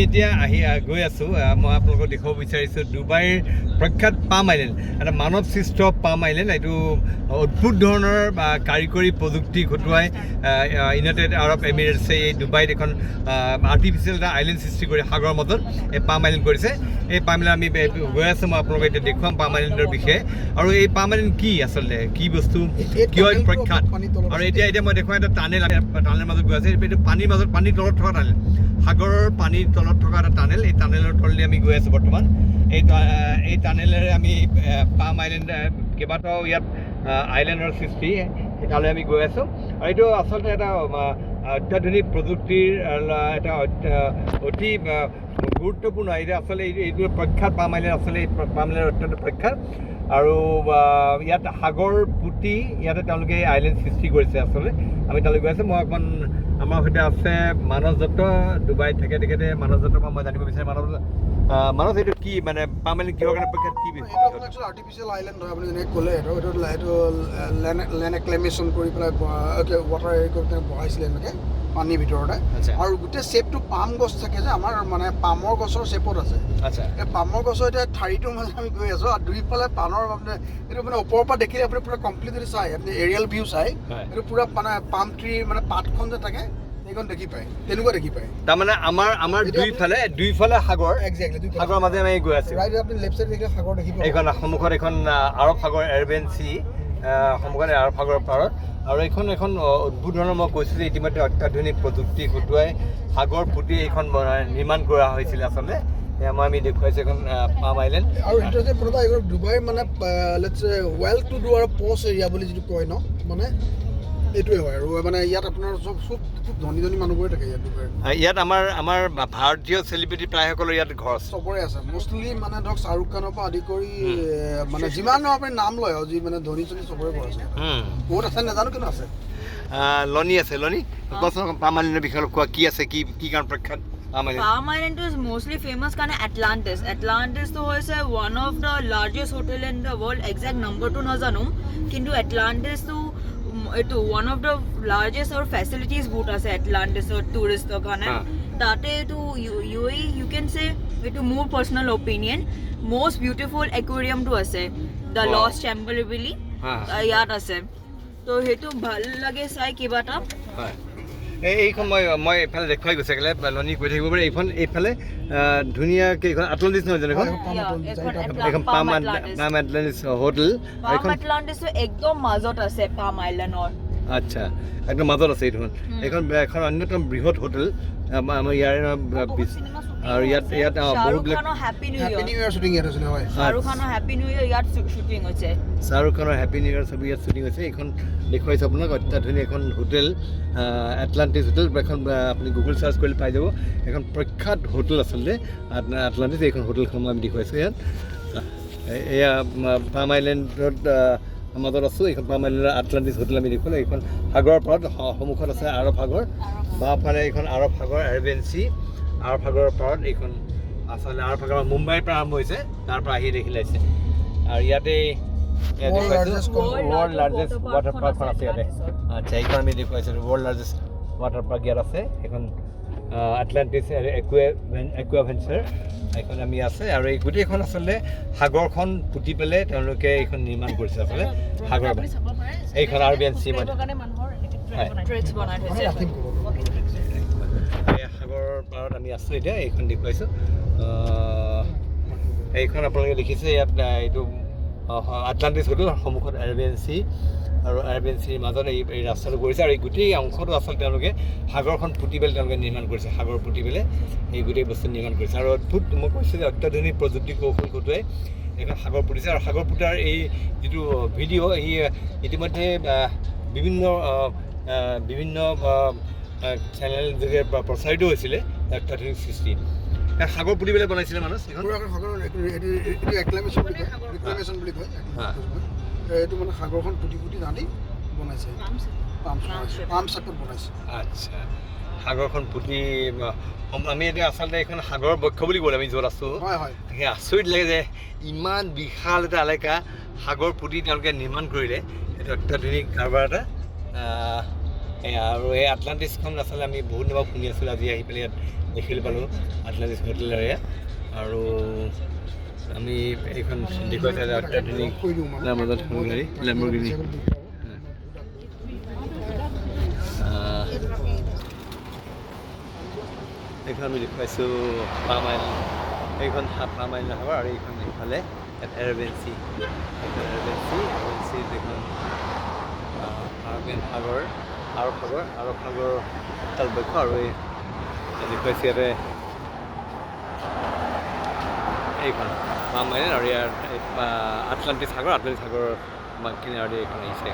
এতিয়া গৈ আছোঁ মই আপোনালোকক দেখুৱাব বিচাৰিছোঁ ডুবাইৰ প্ৰখ্যাত পাম আইলেণ্ড এটা মানৱ সৃষ্ট পাম আইলেণ্ড এইটো অদ্ভুত ধৰণৰ কাৰিকৰী প্ৰযুক্তি খটুৱাই ইউনাইটেড আৰব এমিৰেটছে এই ডুবাইত এখন আৰ্টিফিচিয়েল এটা আইলেণ্ড সৃষ্টি কৰি সাগৰৰ মাজত এই পাম আইলেণ্ড কৰিছে এই পাম আইলেণ্ড আমি গৈ আছোঁ মই আপোনালোকক এতিয়া দেখুৱাম পাম আইলেণ্ডৰ বিষয়ে আৰু এই পাম আইলেণ্ড কি আচলতে কি বস্তু কিয় প্ৰখ্যাত আৰু এতিয়া মই দেখুৱাম এটা টানেলৰ মাজত গৈ আছে এইটো পানীৰ মাজত পানীৰ তলত থকা টানেল সাগৰৰ পানীৰ তলত থকা এটা টানেল এই টানেলৰ তলেদি আমি গৈ আছোঁ বৰ্তমান এই টানেলেৰে আমি পাম আইলেণ্ড কেইবাটাও ইয়াত আইলেণ্ডৰ সৃষ্টি তালৈ আমি গৈ আছোঁ আৰু এইটো আচলতে এটা অত্যাধুনিক প্ৰযুক্তিৰ এটা অতি গুৰুত্বপূৰ্ণ এইটো আচলতে এইটো প্ৰখ্যাত পাম আইলেণ্ড আচলতে এই পাম আইলেণ্ড অত্যন্ত প্ৰখ্যাত আৰু ইয়াত সাগৰ পুতি ইয়াতে তেওঁলোকে আইলেণ্ড সৃষ্টি কৰিছে আচলতে আমি তালৈ গৈ আছোঁ মই অকণমান আমাৰ সৈতে আছে মানস দত্ত ডুবাইত থাকে তেখেতে মানস দত্তৰ পৰা মই জানিব বিচাৰিম মানস এইটো কি মানে পাম আইলেণ্ড কিহৰ কাৰণে প্ৰখ্যাত কি আৰ্টিফিচিয়েল আইলেণ্ড হয় আপুনি যেনেকৈ ক'লে এইটো লেণ্ড এক্লেমেশ্যন কৰি পেলাই ৱাটাৰ হেৰি কৰি পেলাই বহাইছিলে এনেকৈ পানীৰ ভিতৰতে আৰু গোটেই শ্বেপটো পাম গছ থাকে যে আমাৰ মানে পামৰ গছৰ শ্বেপত আছে এই পামৰ গছৰ এতিয়া ঠাৰিটোৰ মাজত আমি গৈ আছোঁ আৰু দুইফালে পানৰ মানে এইটো মানে ওপৰৰ পৰা দেখিলে আপুনি পূৰা কমপ্লিট যদি চাই আপুনি এৰিয়েল ভিউ চাই এইটো পূৰা মানে পাম ট্ৰিৰ মানে পাতখন যে থাকে সেইখন দেখি পায় তেনেকুৱা দেখি পায় তাৰমানে আমাৰ দুইফালে সাগৰ সাগৰৰ মাজে আমি গৈ আছোঁ আপুনি লেফ্ট চাইড দেখিলে সাগৰ দেখি পায় এইখন সন্মুখত এখন আৰৱ সাগৰ এৰেবিয়ান চি সন্মুখত আৰৱ সাগৰৰ পাৰত আৰু এখন অদ্ভুত ধৰণৰ মই কৈছোঁ যে ইতিমধ্যে অত্যাধুনিক প্ৰযুক্তি খটুৱাই সাগৰ পুতি এইখন নিৰ্মাণ কৰা হৈছিলে আচলতে আমি দেখুৱাইছোঁ এখন পাম আইলেণ্ড আৰু ইণ্টাৰেষ্টিং কথা এইখন ডুবাই মানে লেটছ ৱেল টু ডু আৰু প'চ এৰিয়া বুলি যিটো কয় ন মানে এইটোৱে হয় আৰু মানে ইয়াত আপোনাৰ চব খুব ধনী মানুহবোৰে থাকে ইয়াত আমাৰ ভাৰতীয় চেলিব্ৰিটি প্ৰায়সকলৰ ইয়াত ঘৰ চবৰে আছে মষ্টলি মানে ধৰক শ্বাহৰুখ খানৰ পৰা আদি কৰি মানে যিমান আপুনি নাম লয় আৰু যি মানে ধনী চবৰে ঘৰ আছে বহুত আছে নাজানো কিন্তু আছে লনি আছে লনি পাম আইলেণ্ডৰ বিষয়ে কোৱা কি আছে কি কাৰণ প্ৰখ্যাত Palm Island is mostly famous kind of Atlantis. Atlantis to is one of the largest hotel in the world. Exact number to najanum. Kintu Atlantis to one of the largest or facilities boot ase Atlantis or tourist to kana. Tate to UAE you can say it more personal opinion. Most beautiful aquarium to ase. The Lost Chamber really. Yat ase. To hetu bhal lage sai kibata. এইখন মই এইফালে দেখুৱাই গৈছে lonely কৈ থাকিব পাৰে এইফালে ধুনীয়াকৈ এইখন আটলাণ্টিছ নহয় জানো এইখন পাম আটলাণ্টিছ হোটেল একদম মাজত আছে পাম আইলেণ্ডৰ আচ্ছা একদম মাজত আছে এইখন এখন অন্যতম বৃহৎ হোটেল আমাৰ ইয়াৰে আৰু ইয়াত বহুবিলাক হেপী নিউ ইয়াৰ শ্বুটিং ইয়াত হৈছিলে হয় শ্বাহৰুখ খানৰ হেপী নিউ ইয়াৰ ইয়াত শ্বুটিং হৈছে শ্বাহৰুখ খানৰ হেপী নিউ ইয়াৰ ছবি ইয়াত শ্বুটিং হৈছে এইখন দেখুৱাইছে আপোনাক অত্যাধুনিক এখন হোটেল এটলাণ্টিছ হোটেল এখন আপুনি গুগল চাৰ্চ কৰিলে পাই যাব এখন প্ৰখ্যাত হোটেল আচলতে এটলাণ্টিছ এইখন হোটেলখন আমি দেখুৱাইছোঁ ইয়াত এয়া পাম আইলেণ্ডত মাজত আছোঁ এইখন পাম আইলেণ্ডৰ আটলাণ্টিছ হোটেল আমি দেখুৱালোঁ এইখন সাগৰৰ পাৰত সন্মুখত আছে আৰৱ সাগৰ বাওঁফালে এইখন আৰৱ সাগৰ এৰেবিয়ান চি আৰৱ সাগৰৰ পাৰত এইখন আচলতে আৰৱ সাগৰ মুম্বাইৰ পৰা আৰম্ভ হৈছে তাৰ পৰা আহি দেখি লাগিছে আৰু ইয়াতে ৱৰ্ল্ড লাৰ্জেষ্ট ৱাটাৰ পাৰ্কখন আছে ইয়াতে আচ্ছা এইখন আমি দেখুৱাইছোঁ ৱৰ্ল্ড লাৰ্জেষ্ট ৱাটাৰ পাৰ্ক ইয়াত আছে এইখন আটলাণ্টিছ একুৱাভেঞ্চাৰ এইখন আমি আছে আৰু এই গোটেইখন আচলতে সাগৰখন পুতি পেলাই তেওঁলোকে এইখন নিৰ্মাণ কৰিছে আচলতে সাগৰ এইখন আৰবিয়ান চি মানে সাগৰৰ পাৰত আমি আছোঁ এতিয়া এইখন দেখুৱাইছোঁ এইখন আপোনালোকে দেখিছে ইয়াত এইটো আটলাণ্টিছ হোটেল সন্মুখত এৰেবিয়ান চি আৰু এৰেবিয়ান চিৰ মাজত এই ৰাস্তাটো কৰিছে আৰু এই গোটেই অংশটো আচলতে তেওঁলোকে সাগৰখন পুতি পেলাই তেওঁলোকে নিৰ্মাণ কৰিছে সাগৰ পুতি পেলাই এই গোটেই বস্তু নিৰ্মাণ কৰিছে আৰু অদ্ভুত মই কৈছোঁ যে অত্যাধুনিক প্ৰযুক্তি কৌশল খটুৱাই এইখন সাগৰ পুতিছে আৰু সাগৰ পুতাৰ এই যিটো ভিডিঅ' ই ইতিমধ্যে বিভিন্ন চেনেল যোগে প্ৰচাৰিত হৈছিলে অত্যাধুনিক সৃষ্টি সাগৰ পুতি পেলাই বনাইছিলে মানুহ এইটো মানে সাগৰখন পুতি আনি বনাইছে পাম ছেটত বনাইছে আচ্ছা সাগৰখন পুতি আমি এতিয়া আচলতে এইখন সাগৰৰ বক্ষ বুলি ক'লে আমি য'ত আছোঁ সেই আচৰিত লাগে যে ইমান বিশাল এটা এলেকা সাগৰ পুতি তেওঁলোকে নিৰ্মাণ কৰিলে এইটো অত্যাধুনিক কাৰবাৰ এটা আৰু এই আটলাণ্টিছখন আচলতে আমি বহুত দিনৰ শুনি আছিলোঁ আজি আহি পেলাই ইয়াত দেখিবলৈ পালোঁ আটলাণ্টিছ হোটেল এৰিয়া আৰু আমি এইখন দেখুৱাইছে অত্যাধুনিক মাজত এখন গাড়ী লেম্বৰগিনি এইখন আমি দেখুৱাইছোঁ পাম আইলেণ্ড এইখন পাম আইলেণ্ড সাগৰ আৰু এইখন ইফালে এৰেবিয়ান চি যিখন আৰবিয়ান সাগৰ আৰৱ সাগৰ তালবক্ষ আৰু এই দেখুৱাইছে ইয়াতে এইখন পাম আইলেণ্ড আৰু ইয়াৰ আটলাণ্টিছ সাগৰ কিনাৰেদি এইখন আহিছে